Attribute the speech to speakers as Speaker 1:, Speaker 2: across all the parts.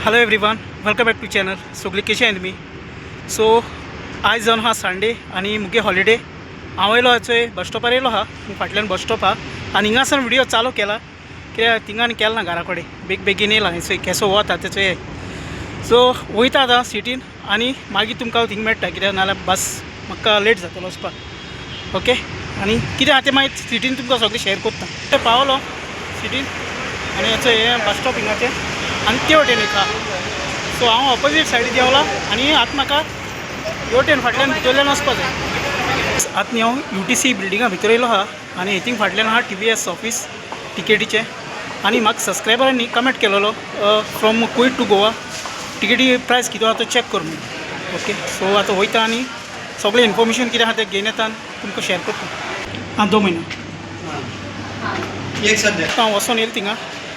Speaker 1: Hello everyone, welcome back to channel. सगळी कशी आहेत मी. सो आज जावन हा संडे आणि मुगे हॉलिडे. हांव येयलो हाचोय बस स्टॉपार येयलो हा. फाटल्यान बस स्टॉप हा आणि हिंगासान व्हिडिओ चालू केला कित्याक थिंगान केला ना घरा कडेन बेगीन येयला थंय केसो वता तेचो हे. सो वयता आतां सिटीन आनी मागीर तुमकां थिंग मेळटा कित्याक नाल्यार बस म्हाका लेट जातलो वचपाक. ओके, आनी कितें आहा तें मागीर सिटीन तुमकां सगळें शेअर करता. पावलो सिटीन आनी हेचो हे बस स्टॉप हिंगाचें आनी ते वटेन येता. सो हांव ऑपोजीट सायडीक देवला आनी आतां म्हाका हे वटेन फाटल्यान भितरल्यान वचपा जाय. आतां न्ही हांव UTC बिल्डिंगा भितर येयलो आहा आनी हितून फाटल्यान आहा TVS ऑफिस टिकेटीचें. आनी म्हाका सबस्क्रायबरांनी कमेंट केलेलो फ्रॉम कुवेट टू गोवा टिकेटी प्रायस कितें आहा तो चॅक कर म्हणून. ओके, सो आतां वयता आनी सगळें इन्फॉर्मेशन कितें आहा तें घेवन येता आनी तुमकां शेअर करता. 2 म्हयने
Speaker 2: एक सद्या
Speaker 1: हांव वचून येयला थिंगा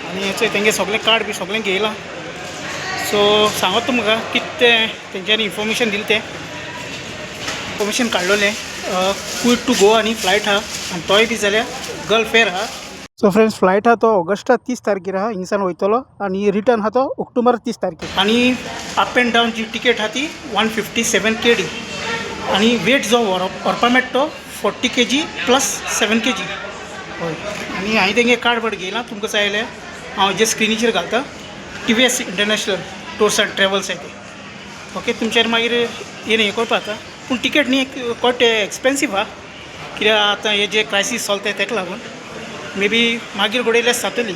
Speaker 1: आनी हेचें तेंगे सगळें कार्ड बी सगळें घेयलां. सो सांगत तुमकां कितें तें तेंच्यांनी इन्फॉर्मेशन दिलें तें इन्फॉर्मेशन काडलोलें. कुवेट टू गोवा आनी फ्लायट आहा आनी तोय बी जाल्यार गल्फ फेर आहा. सो फ्रेंड्स, फ्लायट आहा तो ऑगस्टा 30 तारखेर आहा हिंगसान वयतलो आनी रिटर्न आहा तो ऑक्टोबर 30 तारखेर. आनी अप एंड डावन जी टिकेट आहा ती 157 KD आनी वेट जो व्हरपा मेळटा तो 40 kg प्लस 7 kg. हय, आनी हांवें तेंगे कार्ड बट घेयला. तुमकां जाय जाल्यार हांव जे स्क्रिनीचेर घालता. TVS international tours end travels आहे ते. ओके, तुमचेर मागीर हें करपा जाता. पूण टिकेट न्ही कोट एक्सपेन्सीव आहा कित्याक आतां हे जे क्रायसीस चलता तेका लागून मे बी मागीर घडयल्यार जातली.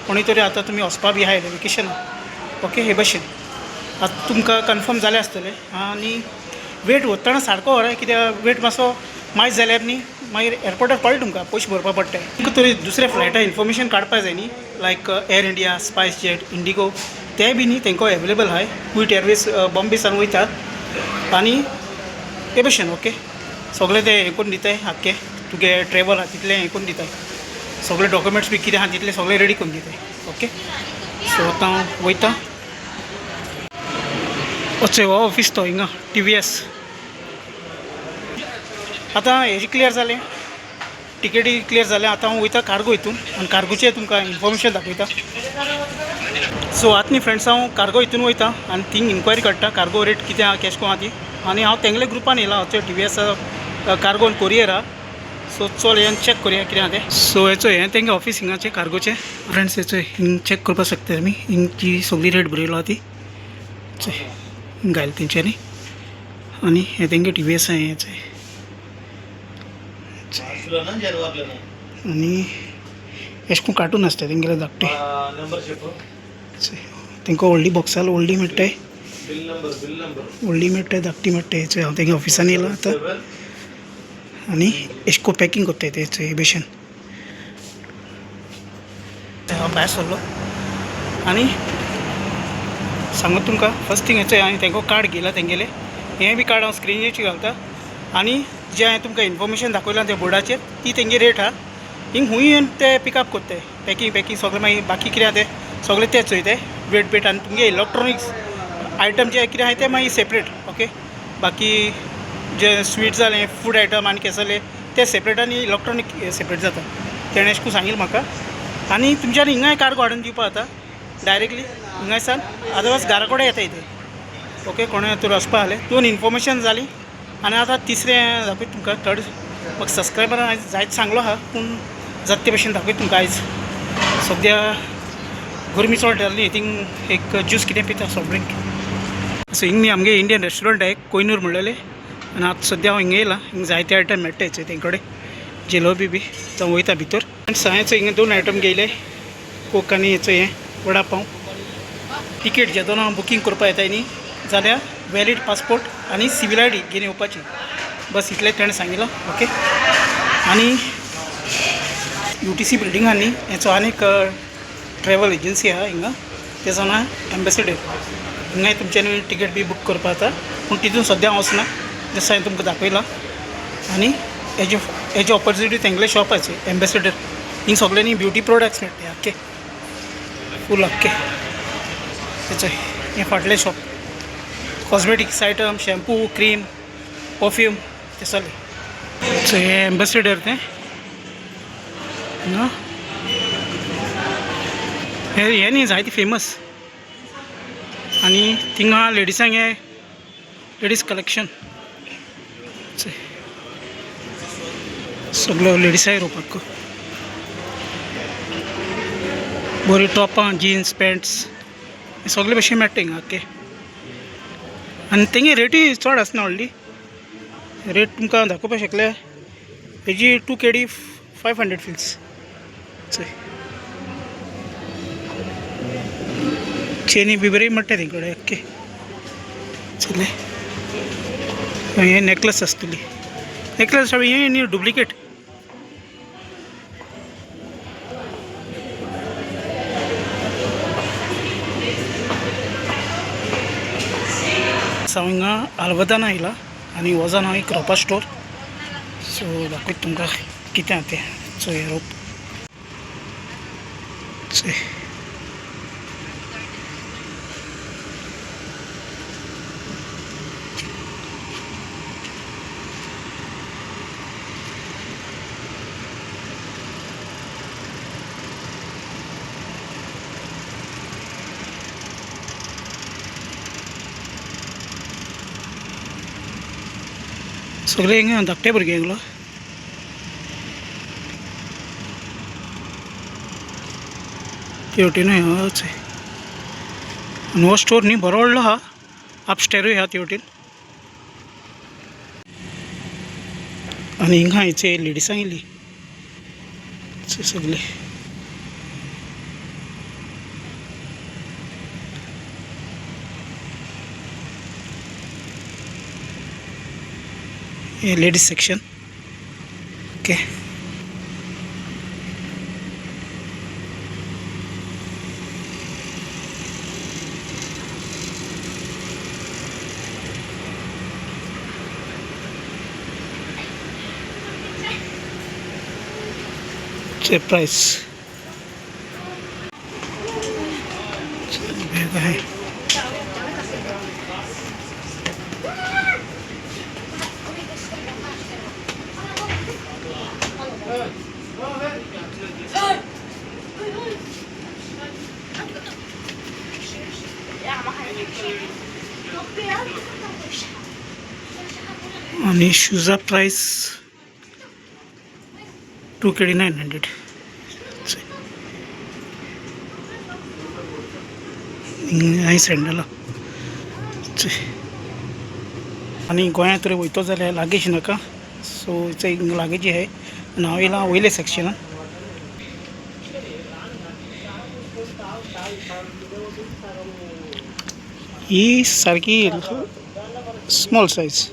Speaker 1: कोणी तरी आतां तुमी वचपा बी आहाय वेकेशनाक. ओके, हे भशेन आतां तुमकां कन्फर्म जालें आसतलें. आनी वेट वतना सारको व्हराय कित्याक वेट मातसो मायज जाल्यार न्ही मागीर एअरपोर्टार पडलें तुमकां पयशे भरपा पडटाय. तुमकां तरी दुसऱ्या फ्लायटा इन्फॉर्मेशन काडपा जाय न्ही like Air India, SpiceJet, IndiGo ते बी न्ही तेंको अवेलेबल आहाय. क्विट एअरवेज बॉम्बेसान वयतात आनी हे भशेन. ओके, सगळें ते हें करून दिताय आख्खें तुगे ट्रॅवल आहा तितलें हें करून दिताय. सगळे डॉक्युमेंट्स बी कितें आहा तितलें सगळें रेडी करून दिताय. ओके, सो आतां हांव वयता. हो ऑफिस तो हिंगा TVS. आतां हेजें क्लियर जालें, टिकेटी क्लियर जालें. आतां हांव वयता कार्गो हितून आनी कार्गोचें तुमकां इन्फॉर्मेशन दाखयता. सो आतां न्ही फ्रेंड्स हांव कार्गो हितून वयता आनी थिंग इन्क्वायरी काडटा कार्गो रेट कितें आहा केश को आहा ती. आनी हांव तेंगले ग्रुपान येयला हाचो TVS कार्गो कोरियर आहा. सो चल हें चॅक करुया कितें आहा तें. सो हेचो हें तेंगे ऑफिस हिंगाचें कार्गोचें. फ्रेंड्स हेचो हिंग चॅक करपाक शकता तुमी. हिंगची सगळी रेट बरयलो आहा ती घायल तेंच्यांनी. आनी हें तेंगे TVS आहा हेचें. आनी एश कोन कार्टून आसता तेंगेले धाकटे. तेंका व्हडली बॉक्सां व्हडली मेळटाय, व्हडली मेळटाय, धाकटी मेळटाय. हेचो हांव तेंगे ऑफिसान येयला आतां आनी एश को पॅकींग कोत्ताय तेचो हे भशेन. हांव भायर सरलो आनी सांगत तुमकां फस्ट थिंग हेचो हांवें तेंको कार्ड घेयला तेंगेले. हें बी कार्ड हांव स्क्रिनीचेर घालता आनी जे हांवें तुमकां इन्फॉर्मेशन दाखयलां त्या बोर्डाचेर ती तेंगे रेट आहा. हिंग खूंय येवन ते पिकअप कोत्ताय. पॅकींग सगळें मागीर बाकी कितें आहा तें सगळें तेच चोयताय वेट आनी तुमगे इलेक्ट्रॉनिक्स आयटम जे कितें आहाय ते मागीर सेपरेट. ओके, बाकी जे स्वीट जालें फूड आयटम आनी कितें जालें ते सेपरेट आनी इलेक्ट्रॉनीक सेपरेट जाता. तेणें अशें करून सांगिल्लें म्हाका. आनी तुमच्यानी हिंगाय कार्गो हाडून दिवपा जाता डायरेक्टली हिंगासान. अदरवायज घरा कडेन येता इथे. ओके, कोणें तर वचपा जालें 2 इन्फॉर्मेशन जाली. आनी आतां तिसरें दाखयता तुमकां. थर्ड म्हाका सबस्क्रायबरान आयज जायत सांगलो आहा पूण जाता ते भशेन दाखयता तुमकां. आयज सद्या गरमी चड जाल्ली थिंग एक ज्यूस कितें पिता सॉफ्ट ड्रिंक. सो हिंग न्ही आमगे इंडियन रेस्टॉरंट आहे कोयनूर म्हणलेलें. आनी आतां सद्या हांव हिंगा येयला. हिंग जायते आयटम मेळटा हेचो तेंचे कडेन जेलोबी बी. जावं वयता भितर. आनी सहायचो हिंगा 2 आयटम घेयले, कोक आनी हेचो हें वडा पाव. टिकेट जेदोन हांव बुकींग करपा येताय न्ही जाल्यार वॅलीड पासपोर्ट आनी सिवील ID घेवन येवपाची. बस इतलें ताणें सांगिल्लो. ओके, आनी UTC बिल्डिंगान न्ही हेचो आनी एक ट्रॅवल एजन्सी आहा हिंगा तेजो नांव एम्बेसेडर. हिंगाय तुमच्यांनी टिकेट बी बूक करपा जाता पूण तितून सद्या हांव वचना जसो हांवें तुमकां दाखयलां. आनी हेजे ऑपोजीट तेंगलें शॉप आसा एम्बेसेडर. हिंग सगळे न्ही ब्युटी प्रोडक्ट्स मेळटाय आख्खे फूल आख्खे. हेचो हें फाटलें shop cosmetics item, shampoo, cream, perfume ते सगळें. सो हें एम्बेसेडर तें हे न्ही जायती फेमस आणि थिंगा लेडिसांक हे लेडीज कलेक्शन सगळं लेडीसांक रोवपाक बरी टॉपां जीन्स पॅन्ट्स सगळे भशेन मेळटा हिंगा ओके. आनी तेंगे रेटी चड आसना व्हडली रेट तुमकां दाखोवपाक शकले हेजी 2 KD 500 फील्स चेनी बी बरी म्हणटा तेंकडे ओके. चले हे नेकलेस आसतली नेकलेस हे न्ही डुप्लिकेट हांव हिंगा आल्बदाना आयला आनी हो जावन हांव एक रोपा स्टोर सो दाखयता तुमकां कितें तें सो हे रोप सगळे हिंगा धाकटे भुरग्यांकलो तेवटेनूय हच आनी हो स्टोर न्ही बरो व्हडलो आहा अपस्टेरूय आहा तेवटेन आनी हिंगा हेचे लेडिसां येयली सगळे ये लेडीज सेक्शन ओके. चे प्राइस बैग है आणि शूजा प्राइस 2 KD 900 हाय सँडल आणि गोंयांत तरी वयतो जाल्यार लागीच नाका सो हिंगा लागीची आहे आनी हांव येयलां वयले सेक्शनान ही सारकी स्मॉल सायज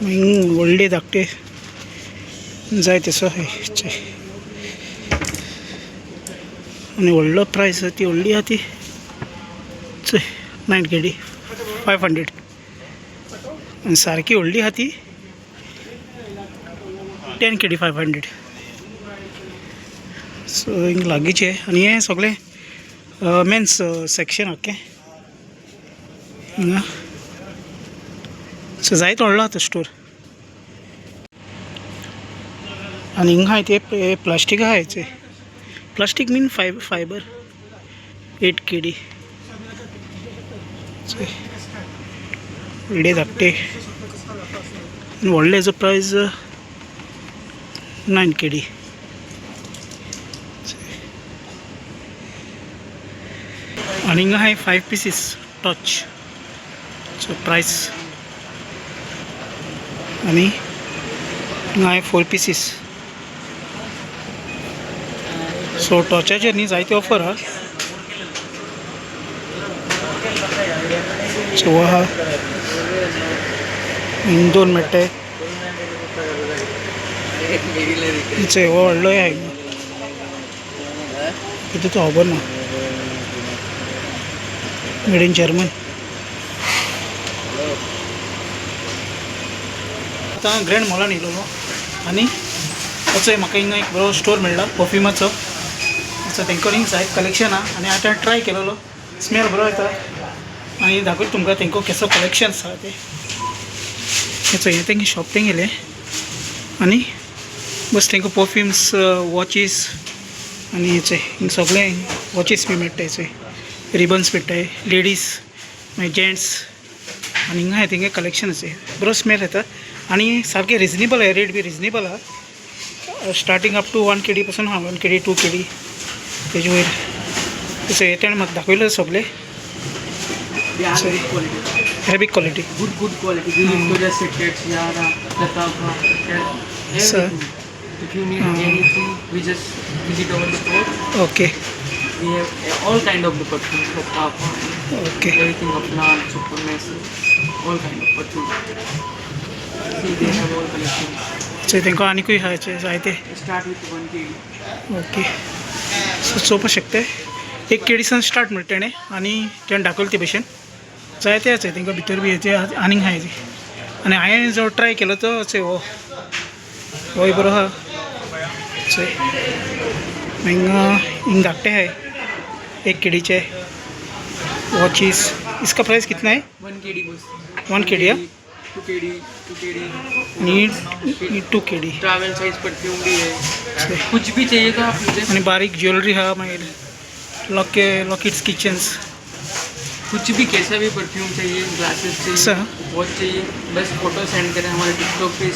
Speaker 1: व्हडले धाकटे जाय तसो आहाय आनी व्हडलो प्रायस ती व्हडली आहा ती 9 KD 500 आनी सारकी व्हडली आहा ती 10 KD 500 सो हिंग लागीचे आनी हे सगळे मेन्स सेक्शन ओके हिंगा सो जायत व्हडलो आहा तो स्टोर आनी हिंगा हाय ते प्लास्टीक आहा हेचे प्लास्टीक मीन फायबर 8 KD व्हडले धाकटे व्हडलेचो प्रायस 9 KD आनी हिंगा हाय 5 पीसीस टच सो प्राइस आनी हिंगा हाय 4 पीसीस सो टॉचाचेर न्ही जायती ऑफर आहा सो हो आहा हिंग 2 मेळटाय हो व्हडलोय आहा हिंगा कितें तो खबर ना मेड इन जर्मन आतां ग्रँड मॉलान येयलोलो आनी असो म्हाका हिंगा एक बरो स्टोर मेळ्ळा परफ्युमाचो सो तेंकोनी जायत कलेक्शन आहा आनी आतां ट्राय केलोलो स्मेल बरो येता आनी दाखयता तुमकां तेंको केसो कलेक्शन आसा ते हे तेंगे शॉप तेंगेले आनी बस तेंको परफ्युम्स वॉचीस आनी हेचे हिंग सगळे वॉचीस बी मेळटा हेचे रिबन्स मेळटाय लेडीज मागीर जेंट्स आनी हिंगा आहे तेंगे कलेक्शन असे बरो स्मेल येता आनी सारके रिजनेबल आहे रेट बी रिजनेबल आहा स्टार्टींग अप टू 1 KD पासून आहा 1 KD 2 KD तेजे वयर तशें तेणें म्हाका दाखयलें सगळें Arabic quality.
Speaker 2: Good quality. We need to just sets, yara, latafa,
Speaker 1: Sir.
Speaker 2: everything. If you need anything, we just visit our store.
Speaker 1: Okay.
Speaker 2: We have all kind of the perfumes, latafa,
Speaker 1: Okay.
Speaker 2: everything of Nal, Super Messi, all kind of perfume. See, they have all collections.
Speaker 1: So तेंका आनीकूय हाचे जायते
Speaker 2: Start with 1 KD.
Speaker 1: Okay so चोवपाक शकता 1 KD start म्हणटा तेणें आनी तेणें दाखयलें ते भशेन जायते आसा तेंका भितर बी हेचे आनीक आहा हेजे आनी हांवें जो ट्राय केलो तो अशें होय बरो आहा हिंगा हिंग धाकटे आहाय 1 KDचे वॉचीस इसका प्राइस कितना है
Speaker 2: 1 KD बस.
Speaker 1: 1 KD
Speaker 2: 2 KD, 2 KD.
Speaker 1: नी 2 KD
Speaker 2: ट्रैवल साइज परफ्यूम भी है. कुछ भी चाहिए तो आप मुझे
Speaker 1: आणि बारीक ज्वेलरी हा मागीर लॉकेट्स किचन्स
Speaker 2: कुछ भी कैसा भी परफ्यूम चाहिए, ग्लासेस
Speaker 1: सर.
Speaker 2: चाहिए, वॉच चाहिए, बस फोटो सेंड करें हमारे टिकटॉक पे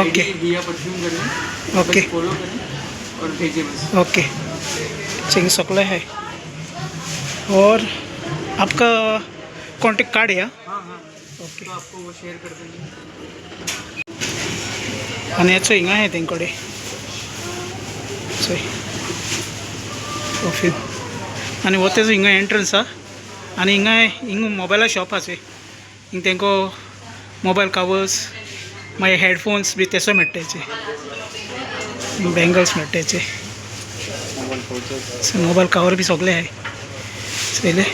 Speaker 1: ओके.
Speaker 2: दिया परफ्यूम करें,
Speaker 1: ओके.
Speaker 2: बस फॉलो करें और भेजिए बस.
Speaker 1: ओके चाहिए सकला है और आपका कॉन्टेक्ट कार्ड है
Speaker 2: हाँ हाँ
Speaker 1: ओके
Speaker 2: तो आपको वो शेयर कर देंगे.
Speaker 1: आणि याचं हिंगा आहे तेंकडे परफ्यूम आणि हो तेजो हिंगा एंट्रन्स हा आणि हिंगा मोबायला शॉप आसा हिंग तेंको मोबायल कवर्स मागीर हेडफोन्स बी तेसो मेळटाचे बँगल्स मेळटाचे मोबायल कवर बी सगळे आहे चले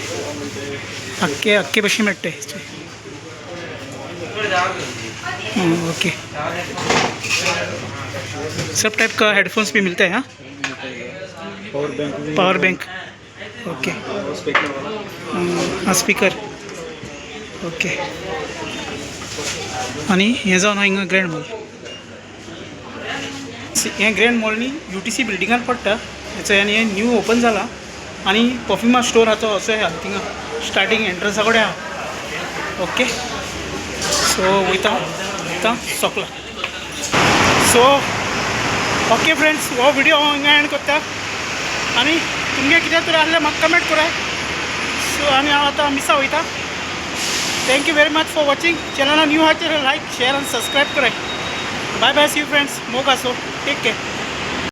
Speaker 1: आख्खे भशेन मेळटाय ओके सब टाइप का हेडफोन्स भी मिलता है हाँ पावर बैंक ओके हाँ स्पीकर ओके आणि हे जावन हिंगा ग्रँड मॉल हें ग्रँड मॉल न्ही UTC बिल्डिंगान पडटा हेचो आनी हें न्यू ओपन जाला आनी परफ्युमा स्टोर आहा तो असो आहा थिंगा स्टार्टींग एंट्रन्सा कडेन आहा ओके सो वयता सोंपला सो ओके फ्रेंड्स हो व्हिडिओ हिंगा एंड करता आनी तुमगे कितें तरी आसल्यार म्हाका कमेंट कराय सो आनी हांव आतां मिसा वयता thank you very much for watching चॅनला न्यू आहा तर लायक शेअर आनी सबस्क्रायब कराय bye bye see you friends मोग आसो टेक केअर